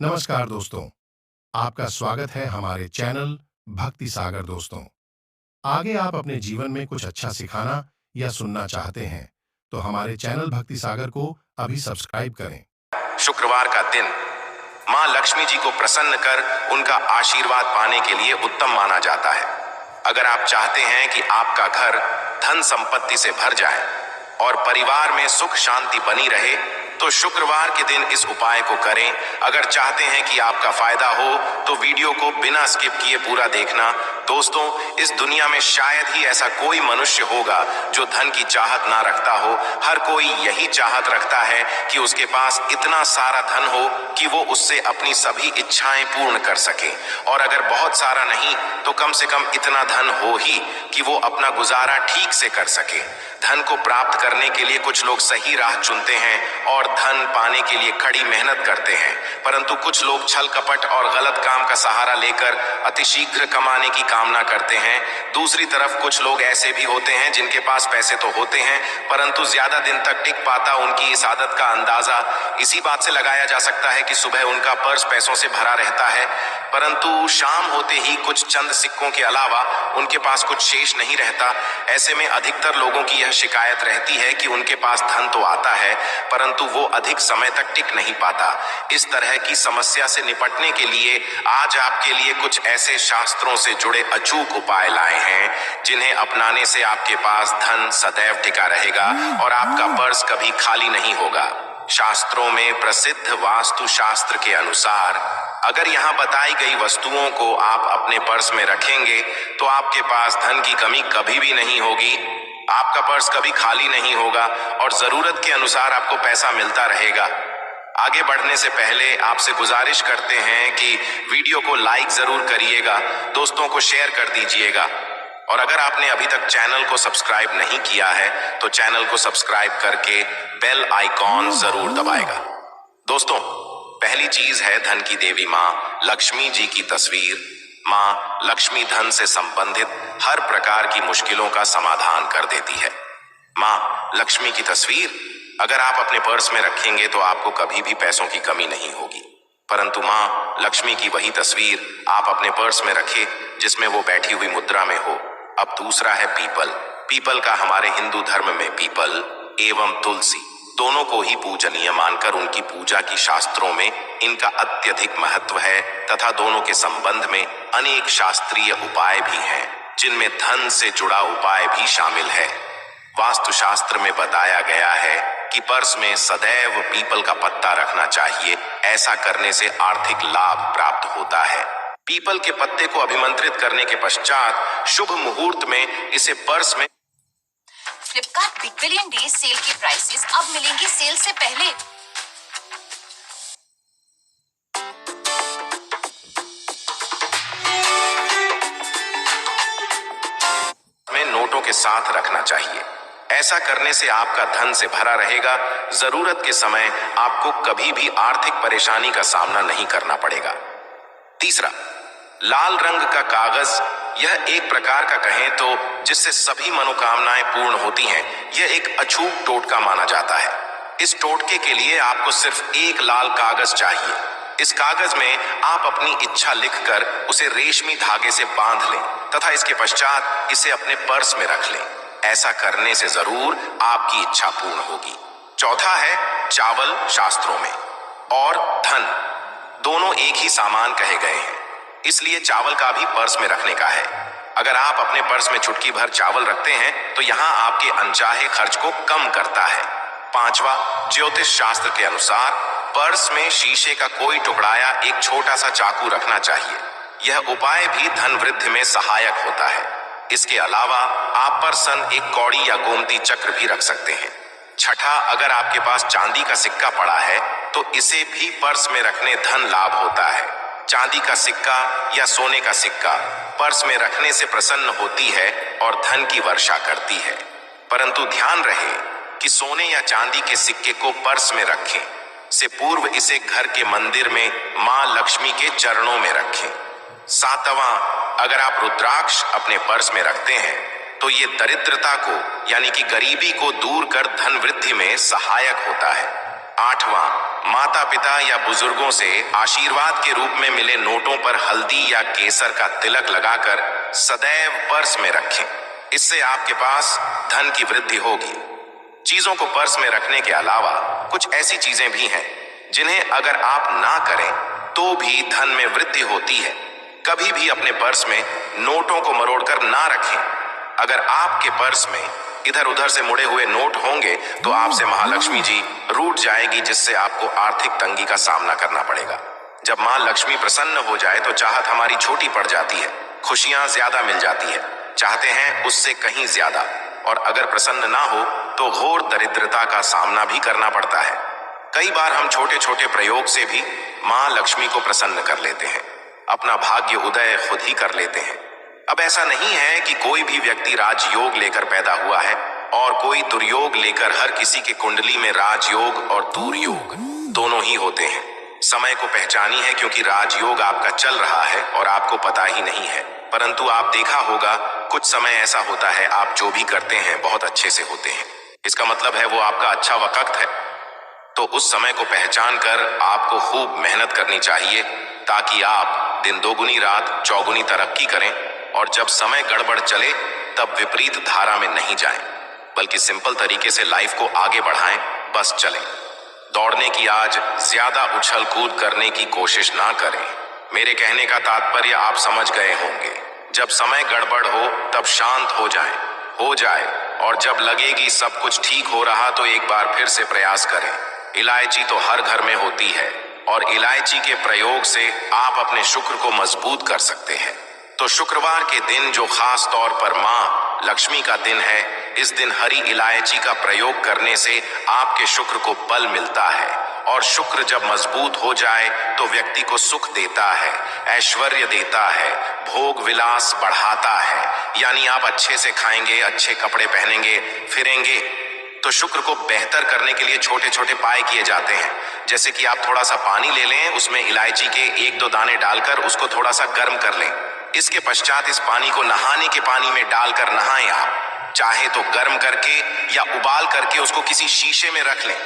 नमस्कार दोस्तों, आपका स्वागत है हमारे चैनल भक्ति सागर दोस्तों। आगे आप अपने जीवन में कुछ अच्छा सिखाना या सुनना चाहते हैं, तो हमारे चैनल भक्ति सागर को अभी सब्सक्राइब करें। शुक्रवार का दिन मां लक्ष्मी जी को प्रसन्न कर उनका आशीर्वाद पाने के लिए उत्तम माना जाता है। अगर आप चाहते हैं कि आपका घर धन संपत्ति से भर जाए और परिवार में सुख शांति बनी रहे, तो शुक्रवार के दिन इस उपाय को करें। अगर चाहते हैं कि आपका फायदा हो तो वीडियो को बिना स्किप किए पूरा देखना। दोस्तों, इस दुनिया में शायद ही ऐसा कोई मनुष्य होगा जो धन की चाहत ना रखता हो। हर कोई यही चाहत रखता है कि उसके पास इतना सारा धन हो कि वो उससे अपनी सभी इच्छाएं पूर्ण कर सके, और अगर बहुत सारा नहीं तो कम से कम इतना धन हो ही कि वो अपना गुजारा ठीक से कर सके। धन को प्राप्त करने के लिए कुछ लोग सही राह चुनते हैं और धन पाने के लिए कड़ी मेहनत करते हैं, परंतु कुछ लोग छल कपट और गलत काम का सहारा लेकर अतिशीघ्र कमाने की कामना करते हैं। दूसरी तरफ कुछ लोग ऐसे भी होते हैं जिनके पास पैसे तो होते हैं, परंतु ज्यादा दिन तक टिक पाता उनकी इस आदत का अंदाजा इसी बात से लगाया जा सकता है कि सुबह उनका पर्स पैसों से भरा रहता है, परंतु शाम होते ही कुछ चंद सिक्कों के अलावा उनके पास कुछ शेष नहीं रहता। ऐसे में अधिकतर लोगों की यह शिकायत रहती है कि उनके पास धन तो आता है, परंतु वो अधिक समय तक टिक नहीं पाता। इस तरह की समस्या से निपटने के लिए आज आपके लिए कुछ ऐसे शास्त्रों से जुड़े अचूक उपाय लाए हैं जिन्हें अपनाने से आपके पास धन सदैव टिका रहेगा और आपका पर्स कभी खाली नहीं होगा। शास्त्रों में प्रसिद्ध वास्तु शास्त्र के अनुसार अगर यहाँ बताई गई वस्तुओं को आप अपने पर्स में रखेंगे तो आपके पास धन की कमी कभी भी नहीं होगी, आपका पर्स कभी खाली नहीं होगा और जरूरत के अनुसार आपको पैसा मिलता रहेगा। आगे बढ़ने से पहले आपसे गुजारिश करते हैं कि वीडियो को लाइक जरूर करिएगा, दोस्तों को शेयर कर दीजिएगा, और अगर आपने अभी तक चैनल को सब्सक्राइब नहीं किया है तो चैनल को सब्सक्राइब करके बेल आइकॉन जरूर दबाएगा। दोस्तों, पहली चीज है धन की देवी मां लक्ष्मी जी की तस्वीर। मां लक्ष्मी धन से संबंधित हर प्रकार की मुश्किलों का समाधान कर देती है। मां लक्ष्मी की तस्वीर अगर आप अपने पर्स में रखेंगे तो आपको कभी भी पैसों की कमी नहीं होगी, परंतु मां लक्ष्मी की वही तस्वीर आप अपने पर्स में रखें जिसमें वो बैठी हुई मुद्रा में हो। अब दूसरा है पीपल। पीपल का हमारे हिंदू धर्म में पीपल एवं तुलसी दोनों को ही पूजनीय मानकर उनकी पूजा की शास्त्रों में इनका अत्यधिक महत्व है तथा दोनों के संबंध में अनेक शास्त्रीय उपाय भी हैं जिनमें धन से जुड़ा उपाय भी शामिल है। वास्तु शास्त्र में बताया गया है कि पर्स में सदैव पीपल का पत्ता रखना चाहिए, ऐसा करने से आर्थिक लाभ प्राप्त होता है। पीपल के पत्ते को अभिमंत्रित करने के पश्चात शुभ मुहूर्त में इसे पर्स में Flipkart big billion days cell के प्राइसेस अब मिलेंगे सेल से पहले। में नोटों के साथ रखना चाहिए। ऐसा करने से आपका धन से भरा रहेगा। जरूरत के समय आपको कभी भी आर्थिक परेशानी का सामना नहीं करना पड़ेगा। तीसरा, लाल रंग का कागज। यह एक प्रकार का कहें तो जिससे सभी मनोकामनाएं पूर्ण होती हैं। यह एक अछूत टोटका माना जाता है। इस टोटके के लिए आपको सिर्फ एक लाल कागज चाहिए। इस कागज में आप अपनी इच्छा लिखकर उसे रेशमी धागे से बांध लें तथा इसके पश्चात इसे अपने पर्स में रख लें। ऐसा करने से जरूर आपकी इच्छा पूर्ण होगी। चौथा है चावल। शास्त्रों में और धन दोनों एक ही सामान कहे गए हैं, इसलिए चावल का भी पर्स में रखने का है। अगर आप अपने पर्स में चुटकी भर चावल रखते हैं तो यहाँ आपके अनचाहे खर्च को कम करता है। पांचवा, ज्योतिष शास्त्र के अनुसार पर्स में शीशे का कोई टुकड़ा या एक छोटा सा चाकू रखना चाहिए। यह उपाय भी धन वृद्धि में सहायक होता है। इसके अलावा आप पर्सन एक कौड़ी या गोमती चक्र भी रख सकते हैं। छठा, अगर आपके पास चांदी का सिक्का पड़ा है तो इसे भी पर्स में रखने धन लाभ होता है। चांदी का सिक्का या सोने का सिक्का पर्स में रखने से प्रसन्न होती है और धन की वर्षा करती है, परंतु ध्यान रहे कि सोने या चांदी के सिक्के को पर्स में रखें से पूर्व इसे घर के मंदिर में मां लक्ष्मी के चरणों में रखें। सातवां, अगर आप रुद्राक्ष अपने पर्स में रखते हैं तो ये दरिद्रता को यानी कि गरीबी को दूर कर धन वृद्धि में सहायक होता है। 8वां, माता पिता या बुजुर्गों से आशीर्वाद के रूप में मिले नोटों पर हल्दी या केसर का तिलक लगाकर सदैव पर्स में रखें। इससे आपके पास धन की वृद्धि होगी। चीजों को पर्स में रखने के अलावा कुछ ऐसी चीजें भी हैं जिन्हें अगर आप ना करें तो भी धन में वृद्धि होती है। कभी भी अपने पर्स में नोटों को मरोड़कर ना रखें। अगर आपके पर्स में इधर उधर से मुड़े हुए नोट होंगे तो आपसे महालक्ष्मी जी रूठ जाएगी, जिससे आपको आर्थिक तंगी का सामना करना पड़ेगा। जब मां लक्ष्मी प्रसन्न हो जाए तो चाहत हमारी छोटी पड़ जाती है, खुशियां ज्यादा मिल जाती है, चाहते हैं उससे कहीं ज्यादा, और अगर प्रसन्न ना हो तो घोर दरिद्रता का सामना भी करना पड़ता है। कई बार हम छोटे छोटे प्रयोग से भी मां लक्ष्मी को प्रसन्न कर लेते हैं, अपना भाग्य उदय खुद ही कर लेते हैं। अब ऐसा नहीं है कि कोई भी व्यक्ति राजयोग लेकर पैदा हुआ है और कोई दुर्योग लेकर। हर किसी के कुंडली में राजयोग और दुर्योग दोनों ही होते हैं। समय को पहचानी है क्योंकि राजयोग आपका चल रहा है और आपको पता ही नहीं है। परंतु आप देखा होगा कुछ समय ऐसा होता है आप जो भी करते हैं बहुत अच्छे से होते हैं। इसका मतलब है वो आपका अच्छा वक्त है। तो उस समय को पहचान कर आपको खूब मेहनत करनी चाहिए ताकि आप दिन दोगुनी रात चौगुनी तरक्की करें, और जब समय गड़बड़ चले तब विपरीत धारा में नहीं जाएं, बल्कि सिंपल तरीके से लाइफ को आगे बढ़ाएं, बस चलें। दौड़ने की आज ज्यादा उछल कूद करने की कोशिश ना करें। मेरे कहने का तात्पर्य आप समझ गए होंगे। जब समय गड़बड़ हो तब शांत हो जाए, और जब लगेगी सब कुछ ठीक हो रहा तो एक बार फिर से प्रयास करें। इलायची तो हर घर में होती है और इलायची के प्रयोग से आप अपने शुक्र को मजबूत कर सकते हैं। तो शुक्रवार के दिन जो खास तौर पर मां लक्ष्मी का दिन है, इस दिन हरी इलायची का प्रयोग करने से आपके शुक्र को बल मिलता है, और शुक्र जब मजबूत हो जाए तो व्यक्ति को सुख देता है, ऐश्वर्य देता है, भोग विलास बढ़ाता है। यानी आप अच्छे से खाएंगे, अच्छे कपड़े पहनेंगे, फिरेंगे। तो शुक्र को बेहतर करने के लिए छोटे छोटे उपाय किए जाते हैं, जैसे कि आप थोड़ा सा पानी ले लें, उसमें इलायची के 1-2 दाने डालकर उसको थोड़ा सा गर्म कर लें। इसके पश्चात इस पानी को नहाने के पानी में डालकर नहाएं। आप चाहे तो गर्म करके या उबाल करके उसको किसी शीशे में रख लें,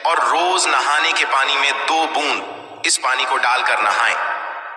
और रोज नहाने के पानी में 2 बूंद इस पानी को डालकर नहाएं।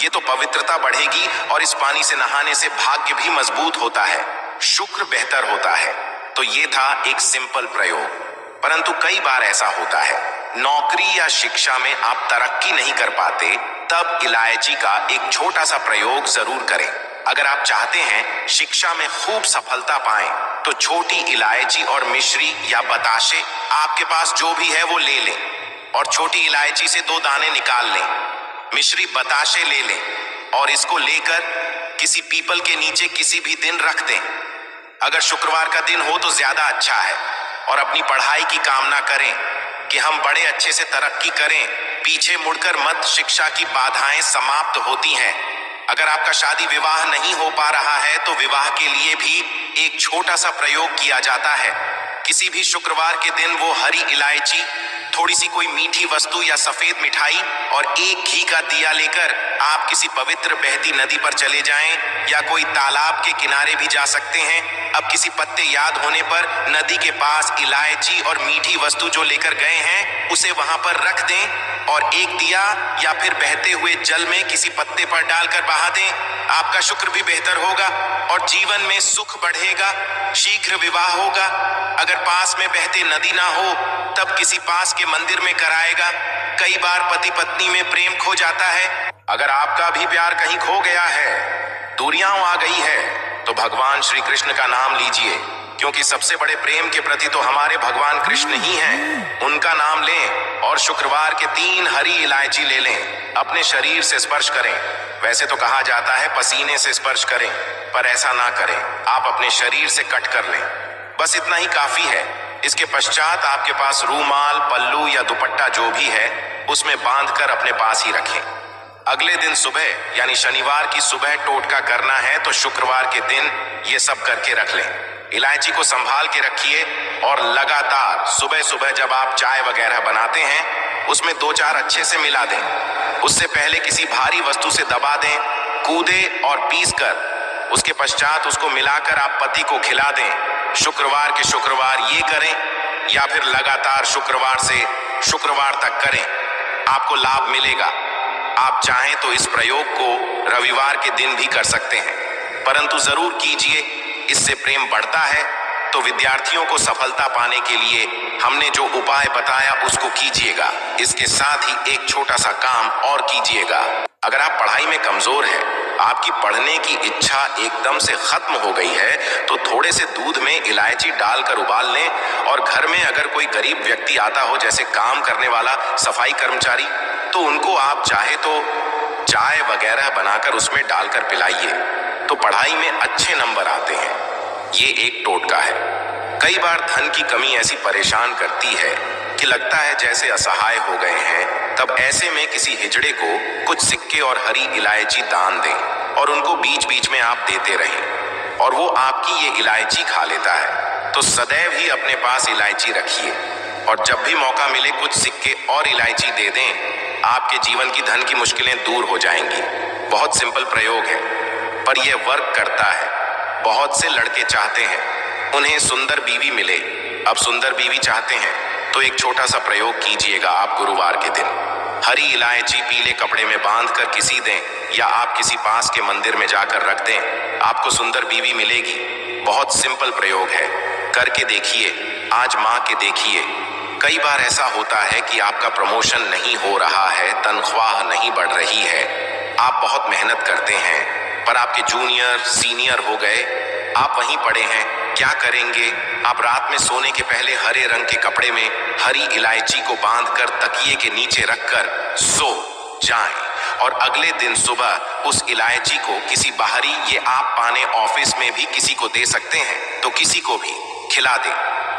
ये तो पवित्रता बढ़ेगी और इस पानी से नहाने से भाग्य भी मजबूत होता है, शुक्र बेहतर होता है। तो ये था एक सिंपल प्रयोग। परंतु कई बार ऐसा होता है नौकरी या शिक्षा में आप तरक्की नहीं कर पाते, तब इलायची का एक छोटा सा प्रयोग जरूर करें। अगर आप चाहते हैं शिक्षा में खूब सफलता पाएं, तो छोटी इलायची और मिश्री या बताशे आपके पास जो भी है वो ले लें, और छोटी इलायची से 2 दाने निकाल लें, मिश्री बताशे ले लें, और इसको लेकर किसी पीपल के नीचे किसी भी दिन रख दें। अगर शुक्रवार का दिन हो तो ज्यादा अच्छा है, और अपनी पढ़ाई की कामना करें कि हम बड़े अच्छे से तरक्की करें। पीछे मुड़कर मत, शिक्षा की बाधाएं समाप्त होती हैं। अगर आपका शादी विवाह नहीं हो पा रहा है तो विवाह के लिए भी एक छोटा सा प्रयोग किया जाता है। किसी भी शुक्रवार के दिन वो हरी इलायची, थोड़ी सी कोई मीठी वस्तु या सफेद मिठाई और एक घी का दिया लेकर आप किसी पवित्र बहती नदी पर चले जाएं, या कोई तालाब के किनारे भी जा सकते हैं। अब किसी पत्ते याद होने पर नदी के पास इलायची और मीठी वस्तु जो लेकर गए हैं उसे वहां पर रख दें, और एक दिया या फिर बहते हुए जल में किसी पत्ते पर डालकर बहा दें। आपका शुक्र भी बेहतर होगा और जीवन में सुख बढ़ेगा, शीघ्र विवाह होगा। अगर पास में बहते नदी ना हो तब किसी पास के मंदिर में कराएगा। कई बार पति पत्नी में प्रेम खो जाता है। अगर आपका भी प्यार कहीं खो गया है, दूरियां आ गई है, तो भगवान श्री कृष्ण का नाम लीजिए, क्योंकि सबसे बड़े प्रेम के प्रति तो हमारे भगवान कृष्ण ही हैं। उनका नाम लें और शुक्रवार के 3 हरी इलायची ले लें, अपने शरीर से स्पर्श करें। वैसे तो कहा जाता है पसीने से स्पर्श करें, पर ऐसा ना करें, आप अपने शरीर से कट कर लें। बस इतना ही काफी है। इसके पश्चात आपके पास रूमाल, पल्लू या दुपट्टा जो भी है उसमें बांधकर अपने पास ही रखें। अगले दिन सुबह यानी शनिवार की सुबह टोटका करना है, तो शुक्रवार के दिन ये सब करके रख लें। इलायची को संभाल के रखिए और लगातार सुबह सुबह जब आप चाय वगैरह बनाते हैं उसमें 2-4 अच्छे से मिला दें। उससे पहले किसी भारी वस्तु से दबा दें, कूदे और पीस कर उसके पश्चात उसको मिलाकर आप पति को खिला दें। शुक्रवार के शुक्रवार ये करें, या फिर लगातार शुक्रवार से शुक्रवार तक करें, आपको लाभ मिलेगा। आप चाहें तो इस प्रयोग को रविवार के दिन भी कर सकते हैं, परंतु जरूर कीजिए, इससे प्रेम बढ़ता है। तो विद्यार्थियों को सफलता पाने के लिए हमने जो उपाय बताया उसको कीजिएगा। इसके साथ ही एक छोटा सा काम और कीजिएगा। अगर आप पढ़ाई में कमजोर हैं, आपकी पढ़ने की इच्छा एकदम से खत्म हो गई है, तो थोड़े से दूध में इलायची डालकर उबाल लें और घर में अगर कोई गरीब व्यक्ति आता हो, जैसे काम करने वाला, सफाई कर्मचारी, तो उनको आप चाहे तो चाय वगैरह बनाकर उसमें डालकर पिलाइए, तो पढ़ाई में अच्छे नंबर आते हैं। ये एक टोटका है। कई बार धन की कमी ऐसी परेशान करती है कि लगता है जैसे असहाय हो गए हैं। तब ऐसे में किसी हिजड़े को कुछ सिक्के और हरी इलायची दान दें और उनको बीच बीच में आप देते रहें और वो आपकी ये इलायची खा लेता है। तो सदैव ही अपने पास इलायची रखिए और जब भी मौका मिले कुछ सिक्के और इलायची दे दें। आपके जीवन की धन की मुश्किलें दूर हो जाएंगी। बहुत सिंपल प्रयोग है, पर यह वर्क करता है। बहुत से लड़के चाहते हैं उन्हें सुंदर बीवी मिले। अब सुंदर बीवी चाहते हैं तो एक छोटा सा प्रयोग कीजिएगा। आप गुरुवार के दिन हरी इलायची पीले कपड़े में बांधकर किसी दें या आप किसी पास के मंदिर में जाकर रख दें, आपको सुंदर बीवी मिलेगी। बहुत सिंपल प्रयोग है, करके देखिए, आजमा के देखिए। कई बार ऐसा होता है कि आपका प्रमोशन नहीं हो रहा है, तनख्वाह नहीं बढ़ रही है, आप बहुत मेहनत करते हैं पर आपके जूनियर सीनियर हो गए, आप वहीं पड़े हैं। क्या करेंगे? आप रात में सोने के पहले हरे रंग के कपड़े में हरी इलायची को बांधकर तकिए के नीचे रखकर सो जाएं और अगले दिन सुबह उस इलायची को किसी बाहरी, ये आप पाने ऑफिस में भी किसी को दे सकते हैं, तो किसी को भी खिला दें।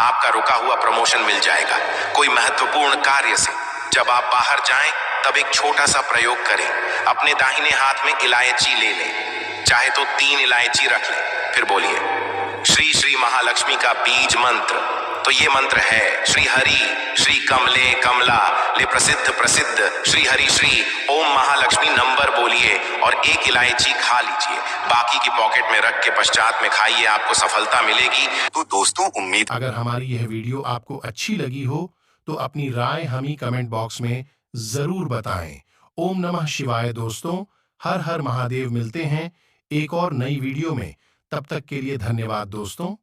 आपका रुका हुआ प्रमोशन मिल जाएगा। कोई महत्वपूर्ण कार्य से जब आप बाहर जाएं तब एक छोटा सा प्रयोग करें। अपने दाहिने हाथ में इलायची ले लें, चाहे तो 3 इलायची रख लें, फिर बोलिए श्री श्री महालक्ष्मी का बीज मंत्र। तो ये मंत्र है श्री हरि श्री कमले कमला ले प्रसिद्ध प्रसिद्ध श्री हरि श्री ओम महालक्ष्मी। नंबर बोलिए और एक इलायची खा लीजिए, बाकी की पॉकेट में रख के पश्चात में खाइए, आपको सफलता मिलेगी। तो दोस्तों, उम्मीद अगर हमारी यह वीडियो आपको अच्छी लगी हो तो अपनी राय हमें कमेंट बॉक्स में जरूर बताएं। ओम नमः शिवाय दोस्तों, हर हर महादेव। मिलते हैं एक और नई वीडियो में, तब तक के लिए धन्यवाद दोस्तों।